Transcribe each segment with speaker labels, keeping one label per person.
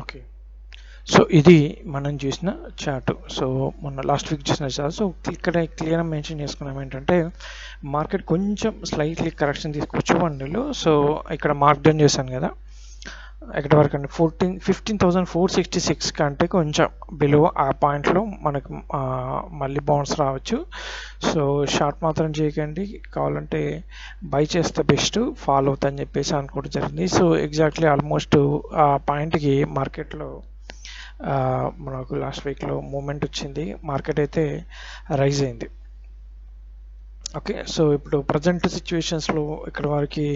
Speaker 1: Okay. So ఇది మనం చూసిన చార్ట్. సో మొన్న లాస్ట్ వీక్ చూసిన చార్ట్. సో ఇక్కడ క్లియర్గా మెన్షన్ చేసుకున్నాం ఏంటంటే మార్కెట్ కొంచెం స్లైట్లీ కరెక్షన్ తీసుకోవచ్చు 1 డేలో. సో ఇక్కడ మార్క్ డౌన్ చేశాను కదా, ఎక్కడ వరకు అంటే 15,466 కంటే కొంచెం బిలో ఆ పాయింట్లో మనకు మళ్ళీ బౌన్స్ రావచ్చు. సో షార్ట్ మాత్రం చేయకండి, కావాలంటే బై చేస్తే బెస్ట్, ఫాలో అవుతుందని చెప్పేసి అనుకోవడం జరిగింది. సో ఎగ్జాక్ట్లీ ఆల్మోస్ట్ ఆ పాయింట్కి మార్కెట్లో మనకు లాస్ట్ వీక్లో మూమెంట్ వచ్చింది, మార్కెట్ అయితే రైజ్ అయింది. ఓకే. సో ఇప్పుడు ప్రజెంట్ సిచ్యువేషన్స్లో ఇక్కడ వరకు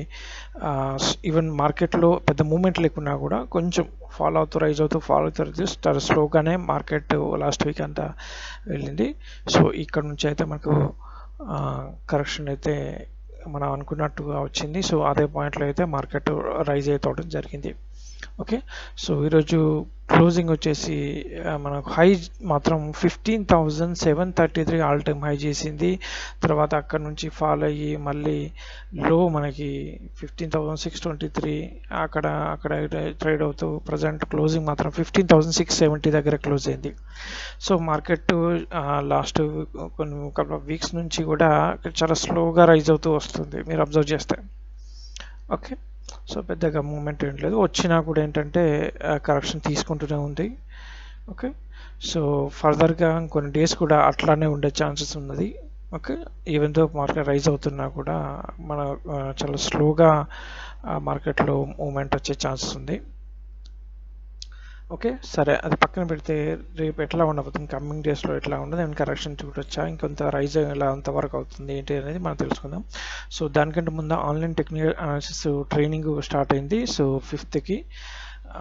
Speaker 1: ఈవెన్ మార్కెట్లో పెద్ద మూమెంట్ లేకున్నా కూడా కొంచెం ఫాలో అవుతూ రైజ్ అవుతూ స్లోగానే మార్కెట్ లాస్ట్ వీక్ అంతా వెళ్ళింది. సో ఇక్కడ నుంచి అయితే మనకు కరెక్షన్ అయితే మనం అనుకున్నట్టుగా వచ్చింది. సో అదే పాయింట్లో అయితే మార్కెట్ రైజ్ అయిపోవడం జరిగింది. ఓకే. సో ఈరోజు క్లోజింగ్ వచ్చేసి మనకు హై మాత్రం 15,733 ఆల్ టైమ్ హై చేసింది. తర్వాత అక్కడ నుంచి ఫాల్ అయ్యి మళ్ళీ లో మనకి 15,623 అక్కడ ట్రేడ్ అవుతూ ప్రజెంట్ క్లోజింగ్ మాత్రం 15,670 దగ్గర క్లోజ్ అయింది. సో మార్కెట్ లాస్ట్ కొన్ని కపుల్ ఆఫ్ వీక్స్ నుంచి కూడా చాలా స్లోగా రైజ్ అవుతూ వస్తుంది మీరు అబ్జర్వ్ చేస్తే. ఓకే. సో పెద్దగా మూమెంట్ ఏం లేదు, వచ్చినా కూడా ఏంటంటే కరెక్షన్ తీసుకుంటూనే ఉంది. ఓకే. సో ఫర్దర్గా కొన్ని డేస్ కూడా అట్లానే ఉండే ఛాన్సెస్ ఉన్నది. Okay. Even though market rise అవుతున్నా కూడా మన చాలా స్లోగా మార్కెట్లో మూమెంట్ వచ్చే ఛాన్సెస్ ఉంది. ఓకే. సరే, అది పక్కన పెడితే రేపు ఎట్లా ఉండబోతుంది, కమింగ్ డేస్లో ఎట్లా ఉండదు, నేను కరెక్షన్ చూడొచ్చా, ఇంకొంత రైజ్ ఎలా అంతవరకు అవుతుంది ఏంటి అనేది మనం తెలుసుకుందాం. సో దానికంటే ముందు online technical analysis training start అయింది. So 5th.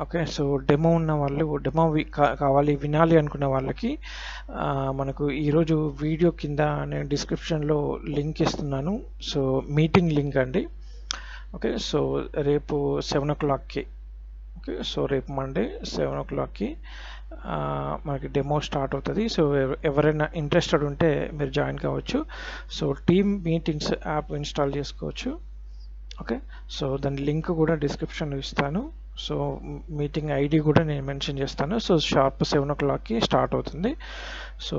Speaker 1: Okay. So demo ఉన్న వాళ్ళు, డెమో కావాలి వినాలి అనుకున్న వాళ్ళకి మనకు ఈరోజు వీడియో కింద నేను డిస్క్రిప్షన్లో లింక్ ఇస్తున్నాను. సో మీటింగ్ లింక్ అండి. ఓకే. సో రేపు 7 o'clockకి. ఓకే. సో రేపు మండే 7 o'clockకి మనకి డెమో స్టార్ట్ అవుతుంది. సో ఎవరైనా ఇంట్రెస్టెడ్ ఉంటే మీరు జాయిన్ కావచ్చు. So team meetings app install చేసుకోవచ్చు. ఓకే. సో దాని లింక్ కూడా డిస్క్రిప్షన్లో ఇస్తాను. సో మీటింగ్ ఐడి కూడా నేను మెన్షన్ చేస్తాను. సో షార్ప్ 7 o'clockకి స్టార్ట్ అవుతుంది. సో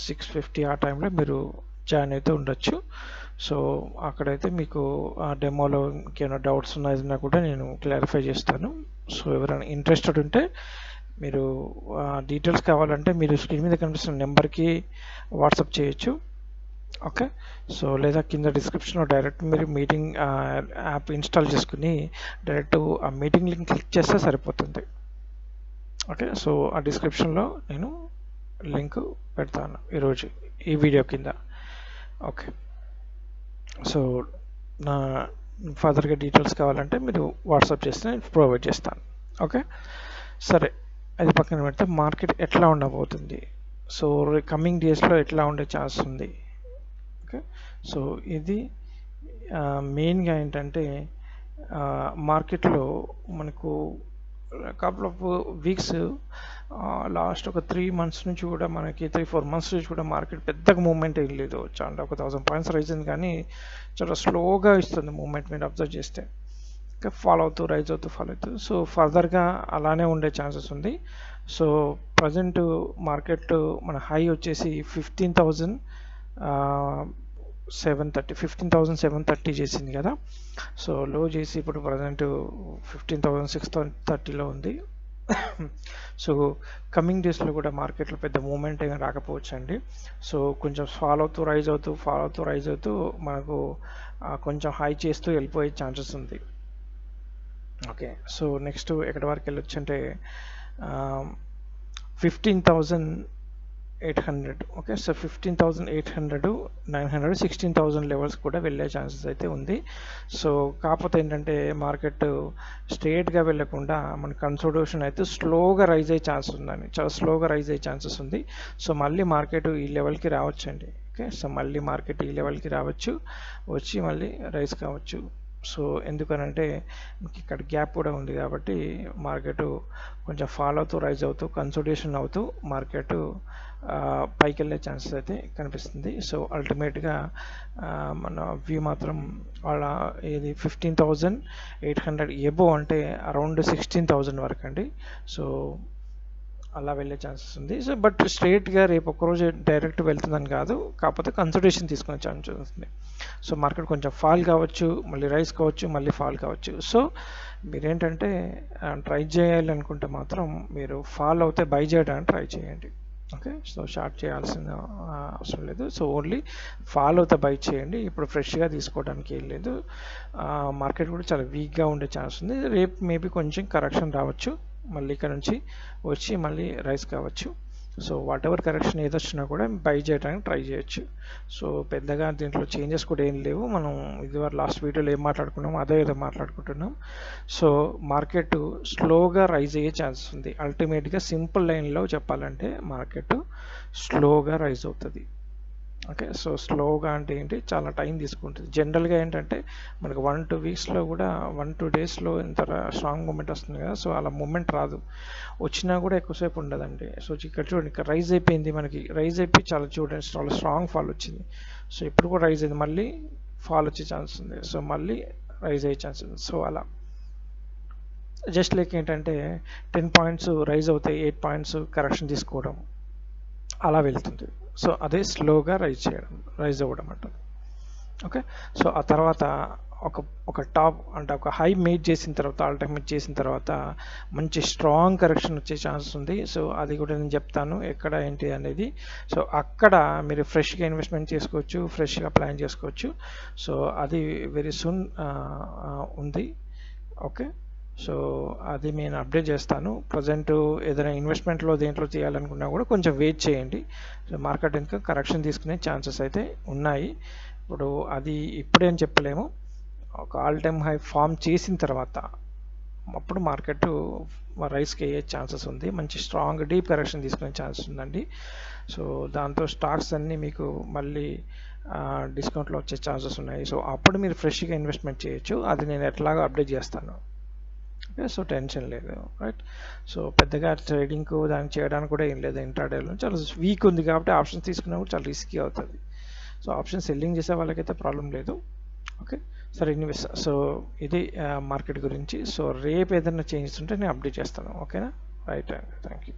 Speaker 1: 6:50 ఆ టైంలో మీరు జాయిన్ అయితే ఉండొచ్చు. సో అక్కడైతే మీకు ఆ డెమోలో ఇంకేమైనా డౌట్స్ ఉన్నా కూడా నేను క్లారిఫై చేస్తాను. సో ఎవరైనా ఇంట్రెస్టెడ్ ఉంటే మీరు డీటెయిల్స్ కావాలంటే మీరు స్క్రీన్ మీద కనిపిస్తున్న నెంబర్కి వాట్సాప్ చేయొచ్చు. ఓకే. సో లేదా కింద డిస్క్రిప్షన్లో డైరెక్ట్ మీరు మీటింగ్ యాప్ ఇన్స్టాల్ చేసుకుని డైరెక్ట్ ఆ మీటింగ్ లింక్ క్లిక్ చేస్తే సరిపోతుంది. ఓకే. సో ఆ డిస్క్రిప్షన్లో నేను లింక్ పెడతాను ఈరోజు ఈ వీడియో కింద. ఓకే. సో నా ఫర్దర్గా డీటెయిల్స్ కావాలంటే మీరు వాట్సాప్ చేస్తే నేను ప్రొవైడ్ చేస్తాను. ఓకే. సరే, అది పక్కన పెడితే మార్కెట్ ఎట్లా ఉండబోతుంది, సో కమింగ్ డేస్లో ఎట్లా ఉండే ఛాన్స్ ఉంది. ఓకే. సో ఇది మెయిన్గా ఏంటంటే మార్కెట్లో మనకు కపుల్ ఆఫ్ వీక్స్ లాస్ట్ ఒక 3 months నుంచి కూడా మనకి 3-4 months నుంచి కూడా మార్కెట్ పెద్దగా మూమెంట్ ఏం లేదు. చాలా ఒక 1000 points రైజ్ అయింది కానీ చాలా స్లోగా ఇస్తుంది మూమెంట్ మీరు అబ్జర్వ్ చేస్తే. ఇంకా ఫాలో అవుతూ రైజ్ అవుతూ ఫాలో అవుతూ సో ఫర్దర్గా అలానే ఉండే ఛాన్సెస్ ఉంది. సో ప్రజెంట్ మార్కెట్ మన హై వచ్చేసి 15,730 చేసింది కదా. సో లో చేసి ఇప్పుడు ప్రజెంట్ 15,630లో ఉంది. సో కమింగ్ డేస్లో కూడా మార్కెట్లో పెద్ద మూమెంట్ ఏమైనా రాకపోవచ్చు అండి. సో కొంచెం ఫాలో అవుతూ రైజ్ అవుతూ మనకు కొంచెం హై చేస్తూ వెళ్ళిపోయే ఛాన్సెస్ ఉంది. ఓకే. సో నెక్స్ట్ ఎక్కడి వరకు వెళ్ళొచ్చు అంటే 15,800. ఓకే. సో 15,800, 900, 16,000 లెవెల్స్ కూడా వెళ్ళే ఛాన్సెస్ అయితే ఉంది. సో కాకపోతే ఏంటంటే మార్కెట్ స్ట్రేట్గా వెళ్ళకుండా మన కన్సోలిడేషన్ అయితే స్లోగా రైజ్ అయ్యే ఛాన్స్ ఉందండి, చాలా స్లోగా రైజ్ అయ్యే ఛాన్సెస్ ఉంది. సో మళ్ళీ మార్కెట్ ఈ లెవెల్కి రావచ్చు అండి. ఓకే. సో మళ్ళీ మార్కెట్ ఈ లెవెల్కి రావచ్చు, వచ్చి మళ్ళీ రైజ్ కావచ్చు. సో ఎందుకనంటే మీకు ఇక్కడ గ్యాప్ కూడా ఉంది కాబట్టి మార్కెట్ కొంచెం ఫాల్ అవుతూ రైజ్ అవుతూ కన్సల్టేషన్ అవుతూ మార్కెట్ పైకి వెళ్ళే ఛాన్సెస్ అయితే కనిపిస్తుంది. సో అల్టిమేట్గా మన వ్యూ మాత్రం వాళ్ళ ఇది 15,800 ఎబో అంటే అరౌండ్ 16,000 వరకు అండి. సో అలా వెళ్ళే ఛాన్సెస్ ఉంది. సో బట్ స్ట్రైట్గా రేపు ఒక్కరోజు డైరెక్ట్ వెళ్తుందని కాదు, కాకపోతే కన్సల్టేషన్ తీసుకునే ఛాన్సెస్ ఉంది. సో మార్కెట్ కొంచెం ఫాల్ కావచ్చు, మళ్ళీ రైజ్ కావచ్చు, మళ్ళీ ఫాల్ కావచ్చు. సో మీరేంటంటే ట్రై చేయాలనుకుంటే మాత్రం మీరు ఫాల్ అవుతే బై చేయడానికి ట్రై చేయండి. ఓకే, సో షార్ట్ చేయాల్సిన అవసరం లేదు. సో ఓన్లీ ఫాల్ అవుతే బై చేయండి. ఇప్పుడు ఫ్రెష్గా తీసుకోవడానికి ఏం లేదు. మార్కెట్ కూడా చాలా వీక్గా ఉండే ఛాన్స్ ఉంది. రేపు మేబీ కొంచెం కరెక్షన్ రావచ్చు, మళ్ళీ ఇక్కడ నుంచి వచ్చి మళ్ళీ రైజ్ కావచ్చు. సో వాట్ ఎవర్ కరెక్షన్ ఏది వచ్చినా కూడా బై చేయడానికి ట్రై చేయొచ్చు. సో పెద్దగా దీంట్లో చేంజెస్ కూడా ఏం లేవు. మనం ఇదివరకు లాస్ట్ వీడియోలో ఏం మాట్లాడుకున్నామో అదే ఏదో మాట్లాడుకుంటున్నాం. సో మార్కెట్ స్లోగా రైజ్ అయ్యే ఛాన్సెస్ ఉంది. అల్టిమేట్గా సింపుల్ లైన్లో చెప్పాలంటే మార్కెట్ స్లోగా రైజ్ అవుతుంది. ఓకే, సో స్లోగా అంటే ఏంటి, చాలా టైం తీసుకుంటుంది. జనరల్గా ఏంటంటే మనకు 1-2 వీక్స్లో కూడా 1-2 డేస్లో ఇంత స్ట్రాంగ్ మూమెంట్ వస్తుంది కదా. సో అలా మూమెంట్ రాదు, వచ్చినా కూడా ఎక్కువసేపు ఉండదండి. సో ఇక్కడ చూడండి, ఇక్కడ రైజ్ అయిపోయింది, మనకి రైజ్ అయిపోయి చాలా చూడండి చాలా స్ట్రాంగ్ ఫాల్ వచ్చింది. సో ఇప్పుడు కూడా రైజ్ అయింది, మళ్ళీ ఫాల్ వచ్చే ఛాన్స్ ఉంది. సో మళ్ళీ రైజ్ అయ్యే ఛాన్స్ ఉంది. సో అలా జస్ట్ లైక్ ఏంటంటే 10 పాయింట్స్ రైజ్ అవుతాయి, 8 పాయింట్స్ కరెక్షన్ తీసుకోవడం అలా వెళ్తుంది. సో అదే స్లోగా రైజ్ అవ్వడం అంటారు. ఓకే, సో ఆ తర్వాత ఒక టాప్ అంటే ఒక హై మేడ్ చేసిన తర్వాత, ఆల్ టైమ్ మేడ్ చేసిన తర్వాత మంచి స్ట్రాంగ్ కరెక్షన్ వచ్చే ఛాన్సెస్ ఉంది. సో అది కూడా నేను చెప్తాను ఎక్కడ ఏంటి అనేది. సో అక్కడ మీరు ఫ్రెష్గా ఇన్వెస్ట్మెంట్ చేసుకోవచ్చు, ఫ్రెష్గా ప్లాన్ చేసుకోవచ్చు. సో అది వెరీ సూన్ ఉంది. ఓకే, సో అది నేను అప్డేట్ చేస్తాను. ప్రజెంట్ ఏదైనా ఇన్వెస్ట్మెంట్లో దేంట్లో చేయాలనుకున్నా కూడా కొంచెం వెయిట్ చేయండి. సో మార్కెట్ ఇంకా కరెక్షన్ తీసుకునే ఛాన్సెస్ అయితే ఉన్నాయి. ఇప్పుడు అది ఇప్పుడేం చెప్పలేము. ఒక ఆల్ టైమ్ హై ఫామ్ చేసిన తర్వాత అప్పుడు మార్కెట్ రైస్కి అయ్యే ఛాన్సెస్ ఉంది. మంచి స్ట్రాంగ్ డీప్ కరెక్షన్ తీసుకునే ఛాన్సెస్ ఉందండి. సో దాంతో స్టాక్స్ అన్నీ మీకు మళ్ళీ డిస్కౌంట్లో వచ్చే ఛాన్సెస్ ఉన్నాయి. సో అప్పుడు మీరు ఫ్రెష్గా ఇన్వెస్ట్మెంట్ చేయొచ్చు. అది నేను ఎట్లాగో అప్డేట్ చేస్తాను. ఓకే, సో టెన్షన్ లేదు, రైట్. సో పెద్దగా ట్రేడింగ్కు దానికి చేయడానికి కూడా ఏం లేదు. ఇంట్రాడేలో చాలా వీక్ ఉంది కాబట్టి ఆప్షన్స్ తీసుకున్నా కూడా చాలా రిస్కీ అవుతుంది. సో ఆప్షన్ సెల్లింగ్ చేసే వాళ్ళకైతే ప్రాబ్లం లేదు. ఓకే, సరే ఎనీవేస్, సో ఇది మార్కెట్ గురించి. సో రేపు ఏదైనా చేంజెస్ ఉంటే నేను అప్డేట్ చేస్తాను. ఓకేనా, రైట్ అండి, థ్యాంక్ యూ.